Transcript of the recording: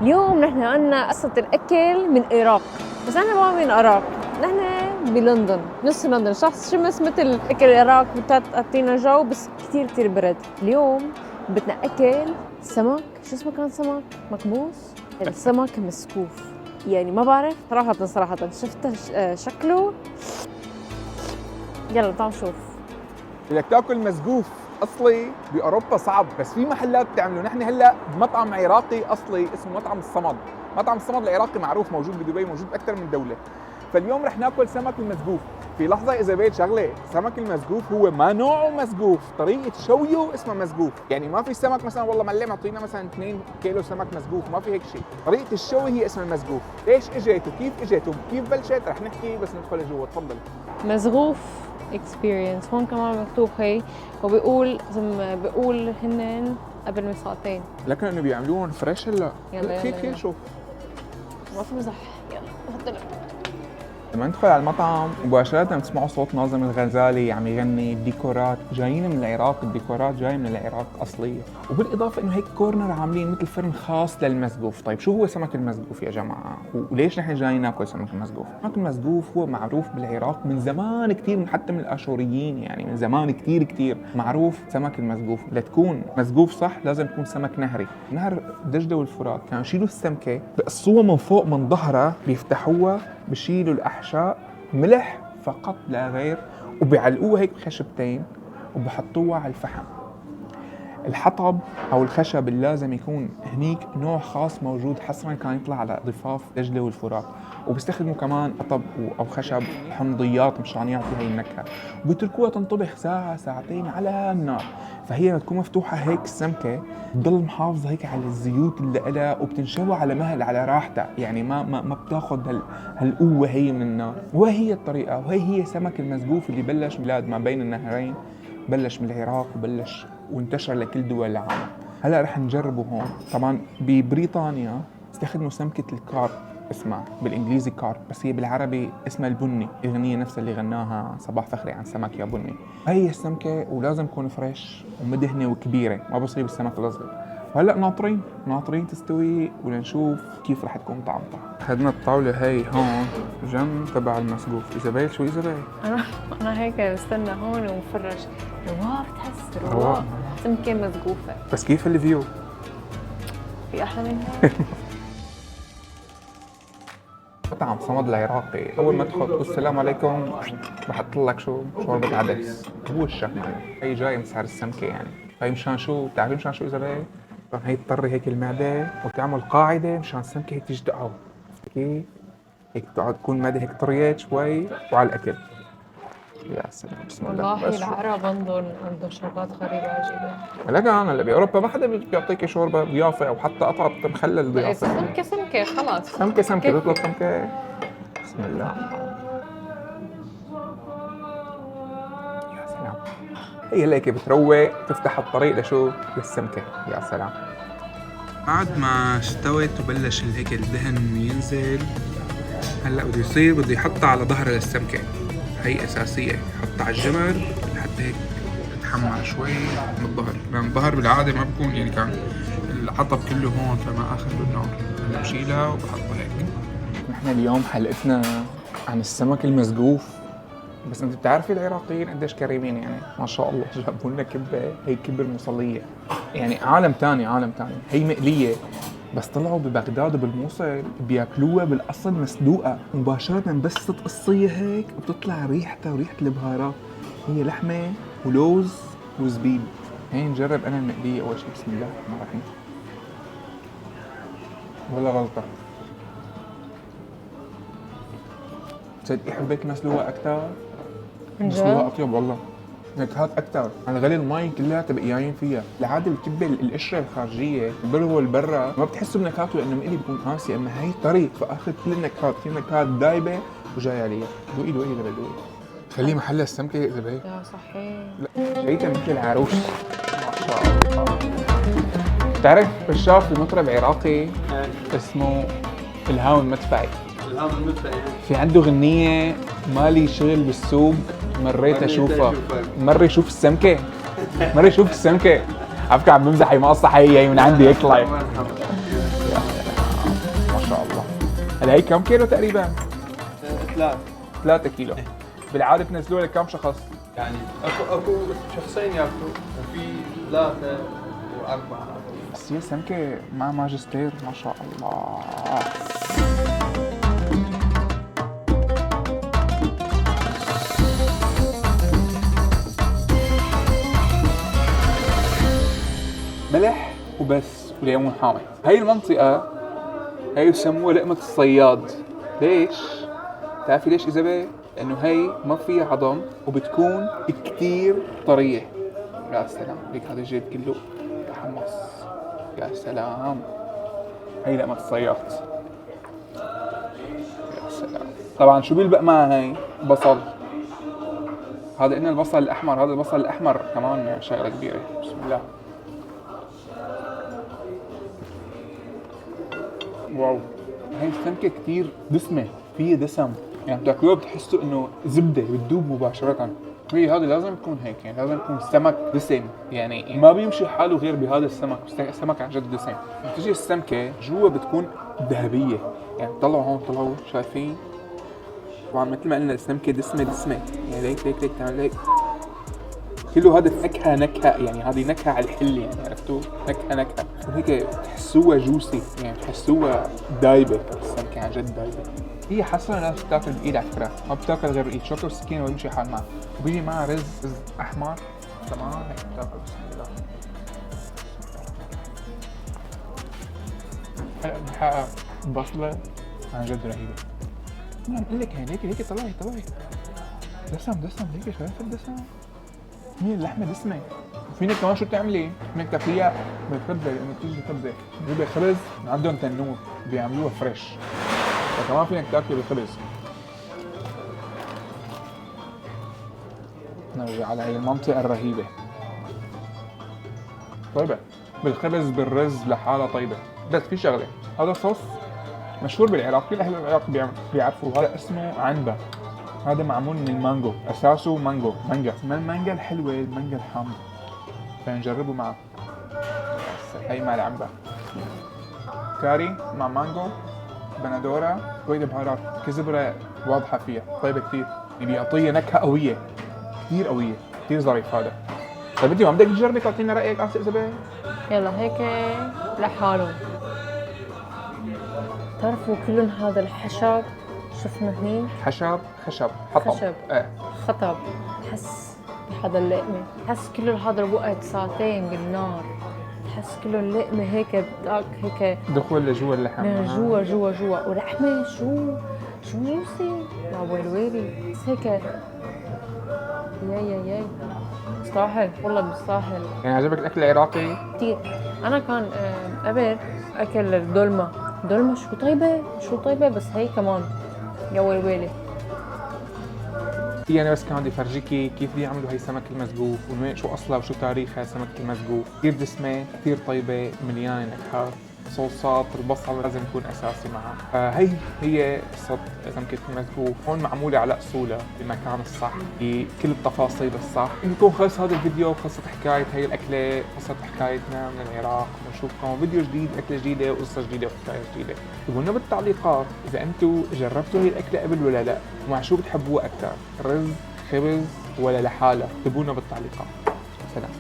اليوم نحن عنا قصة الأكل من العراق، بس نحن ما من العراق، نحن بلندن، نص لندن، شخص شمس مثل أكل العراق بتعطينا جو بس كتير برد. اليوم بدنا أكل سمك، شو اسمه كان سمك؟ مكبوس؟ السمك مسكوف، يعني ما بعرف صراحة شفته شكله. يلا تعال نشوف. بدك تاكل مسقوف اصلي باوروبا صعب، بس في محلات بتعمله. نحن هلا بمطعم عراقي اصلي اسمه مطعم الصمد. مطعم الصمد العراقي معروف، موجود بدبي، موجود باكثر من دوله. فاليوم رح ناكل سمك المسقوف. في لحظه اذا بيت شغله، سمك المسقوف هو ما نوعه مسقوف، طريقه شويه اسمها مسقوف. يعني ما في سمك مثلا والله معلم اعطينا مثلا 2 كيلو سمك مسقوف، ما في هيك شيء. طريقه الشوي هي اسمها المسقوف. ليش اجت وكيف اجت وكيف بلشت رح نحكي، بس ندخل جوا. تفضل. مزغوف اكسبيرينس، هون كمان مكتوب هي، وبيقول هن قبل من ساعتين. لكن انه بيعملوهم فريش هلا. يلا فيك شوف. ما في مزح. يلا تفضل. لما ندخل على المطعم مباشرة بتسمعوا صوت ناظم الغزالي عم يغني. الديكورات جايين من العراق، الديكورات جاي من العراق أصلية. وبالإضافة إنه هيك كورنر عاملين مثل فرن خاص للمسقوف. طيب شو هو سمك المسقوف يا جماعة؟ وليش نحن جايين ناكل سمك المسقوف؟ سمك المسقوف هو معروف بالعراق من زمان كتير، حتى من الآشوريين، يعني من زمان كتير معروف سمك المسقوف. لتكون مسقوف صح لازم يكون سمك نهري. نهر دجلة والفرات كانوا يشيلوا السمكة، بقصوها من فوق من ظهرها، بيفتحوها، بشيلوا الأحشاء، ملح فقط لا غير، وبيعلقوها هيك بخشبتين وبحطوها على الفحم. الحطب أو الخشب اللي لازم يكون هنيك نوع خاص موجود حصرا، كان يطلع على ضفاف دجلة والفرات. وبيستخدموا كمان حطب أو خشب حمضيات مشان يعطي هاي النكهة. وبيتركوها تنطبخ ساعة ساعتين على النار. فهي لما تكون مفتوحة هيك السمكة بتضل محافظة هيك على الزيوت اللي لها، وبتنشوى على مهل على راحتها، يعني ما بتاخذ هالقوة هي من النار. وهي الطريقة، وهي هي سمك المسقوف اللي بلش بلاد ما بين النهرين، بلش من العراق وبلش وانتشر لكل دول العالم. هلا رح نجربه هون. طبعا ببريطانيا استخدموا سمكة الكارب، اسمها بالانجليزي كارب، بس هي بالعربي اسمها البني. الاغنية نفسها اللي غناها صباح فخري عن سمك يا بني. هي السمكة ولازم تكون فريش ومدهنة وكبيرة، ما بصير بالسمك الأصغر. وهلا ناطرين تستوي ولنشوف كيف رح تكون طعمتها. اخذنا الطاولة هي هون جنب تبع المسقوف. إيزابيل شو إيزابيل؟ أنا هيك بستنى هون ومفرج. رواق، بتحس رواق. رواق سمكة مسقوفة. بس كيف الفيو؟ في أحلى منها؟ مطعم صمد العراقي، اول ما تدخل تقول السلام عليكم بحط لك شوربه عدس. هو الشيف هي جاي من سعر السمكه، يعني هي مشان شو بتعرفي مشان شو اذا هي تطري هيك المعده وتعمل قاعده مشان السمكه هيك تيجي تقعد كيف هيك تكون المعده هيك طريت شوي وعلى الاكل. يا سلام بسم الله. والله العرب عندهم شغلات غريبة عجيبة. لكن انا اللي باوروبا ما حدا بيعطيك شوربه ضيافه او حتى قطعه مخلل ضيافه. سمكة خلاص. سمكه تطلب سمكه. بسم الله. يا سلام. هي هيك بتروق، تفتح الطريق لشو؟ للسمكه. يا سلام. بعد ما استوت وبلش هيك الدهن ينزل، هلا بده يحطها على ظهر السمكه. هي اساسيه، يحطها على الجمر لحتى هيك تتحمر شوي من الظهر، لان الظهر بالعاده ما بكون، يعني كان الحطب كله هون فما اخذ له النار. هلا بشيلها وبحطها هيك. نحن اليوم حلقتنا عن السمك المسقوف، بس انت بتعرفي العراقيين قديش كريمين، يعني ما شاء الله جابوا لنا كبه، هي كبه المصليه، يعني عالم تاني. هي مقليه، بس طلعوا ببغداد وبالموصل بياكلوها بالاصل مسلوقه مباشره، بس تتقصيها هيك وبتطلع ريحتها وريحه البهارات. هي لحمه ولوز وزبيب. هي نجرب انا المقليه اول شيء. بسم الله الرحمن الرحيم. ولا غلطه، تصدقي حبيت مسلوقه اكثر. مسلوقه اطيب والله، نكهات اكثر. على غلي المي كلها تبقى جايين فيها. العاده الكبه القشره الخارجيه البرغل برا ما بتحسوا بنكهاته لانه مقلي بيكون قاسي، اما هي طري فاخذ كل النكهات. في نكهات دايبه وجاي عليها. دوقي اللي بدوقي. خليه محل السمكه اذا بهيك. يا صحيح. لا شيء مثل العروس ما شاء الله. بتعرف بشاف المطرب عراقي اسمه الهاوي المدفعي. في عنده غنية مالي شغل بالسوق مريت اشوفها. مرة يشوف السمكة. على فكرة عم بمزح، هي مقصة حقيقية من عندي هيك لايف. هلا هي كم كيلو تقريبا؟ 3. 3 كيلو. بالعاده بتنزلوها لكم شخص؟ يعني اكو شخصين ياكلوا، وفي 3 و4. بس هي سمكه مع ماجستير ما شاء الله. ملح وبس وليمون حامض. هاي المنطقة هاي يسموها لقمة الصياد. ليش؟ تعرفي ليش إزابة؟ لأنه هاي ما فيها عظم وبتكون كتير طرية. يا سلام، ليك هذا الجيب كله تحمص. يا سلام، هاي لقمة الصياد. يا سلام. طبعا شو بيلبق معها هاي؟ بصل. هذا إن البصل الأحمر، هذا البصل الأحمر كمان شغلة كبيرة. بسم الله. واو، هاي السمكة كتير دسمة، فيها دسم، يعني بتاكلوها بتحسوا انه زبدة بتدوب مباشرة. هي هذا لازم يكون هيك، يعني لازم يكون سمك دسم، يعني ما بيمشي حاله غير بهذا السمك، السمك عن جد دسم. بتجي السمكة جوا بتكون ذهبية، يعني طلعوا هون، طلعوا شايفين؟ طبعا مثل ما قلنا السمكة دسمة، يعني ليك تعمل هيك. كله هذا نكهة، يعني هذه نكهة على الحلة، يعني عرفتوا؟ نكهة وهيك تحسوها جوسي، يعني تحسوها دايبة. السمكة عن جد دايبة. هي حسنا الناس بتاكل بايد على فكرة، ما بتاكل غير بايد، شوكة وسكينة ويمشي حال معها، وبيجي معها رز أحمر تمام هيك بتاكل. بسم الله. هلا بنحقق بصلة عن جد رهيبة. أنا بقول لك هيك طلعي دسم هيك، شايف الدسم؟ هي اللحمة دسمة. وفينك كمان شو بتعملي؟ فينك تاكليها بالخبزة، لأنه بتيجي خبزة، بجيب خبز عندهم تنور بيعملوها فريش، فكمان فينك تاكلي بالخبز. نرجع على هي المنطقة الرهيبة. طيبة بالخبز بالرز لحالها طيبة. بس في شغلة، هذا صوص مشهور بالعراق، كل أهل العراق بيعرفوا، هذا اسمه عنبة. هذا معمول من المانجو، اساسه مانجا، اسمها المانجا الحلوه، المانجا الحامضه، فنجربه معه. هي مع العنبه، كاري مع مانجو، بندوره، شويه بهارات، كزبره واضحه فيها، طيبه كثير، يعني بيعطيها نكهه قويه، كثير قويه، كثير ظريف هذا. طيب انت ما بدك تجربي تعطينا رايك اسئله زباين؟ يلا هيك لحاله. تعرفوا كلهم هذا الحشب شفنا هني؟ خشب حطب. خشب. خطب. تحس بهذا اللقمة، تحس كله هذا الوقت ساعتين بالنار، تحس كله اللقمة هيك بدك هيك دخول لجوا اللحم من جوا ولحمة شو جوسي. يا ويلي بس هيك ياي بيستاهل، والله بيستاهل. يعني عجبك الاكل العراقي؟ كثير. انا كان قبل اكل الدولمة شو طيبة بس هي كمان يا ويلي. يعني بس كان بدي افرجيكي كيف بيعملوا هي السمك المسقوف، شو اصلها وشو تاريخها. سمك المسقوف كثير دسمه، كثير طيبه، مليانه نكهات، صوصات، البصل لازم يكون اساسي معها. هي قصه سمكه المسقوف، هون معموله على اصولها بالمكان الصح، بكل التفاصيل الصح. نكون خلص هذا الفيديو، قصه حكايه هي الاكله، قصه حكايتنا من العراق. ونشوفكم فيديو جديد، اكله جديده وقصه جديده وحكايه جديده. اكتبوا لنا بالتعليقات اذا انتم جربتوا هي الاكله قبل ولا لا، ومع شو بتحبوها اكثر، رز، خبز ولا لحالها. اكتبوا لنا بالتعليقات. سلام.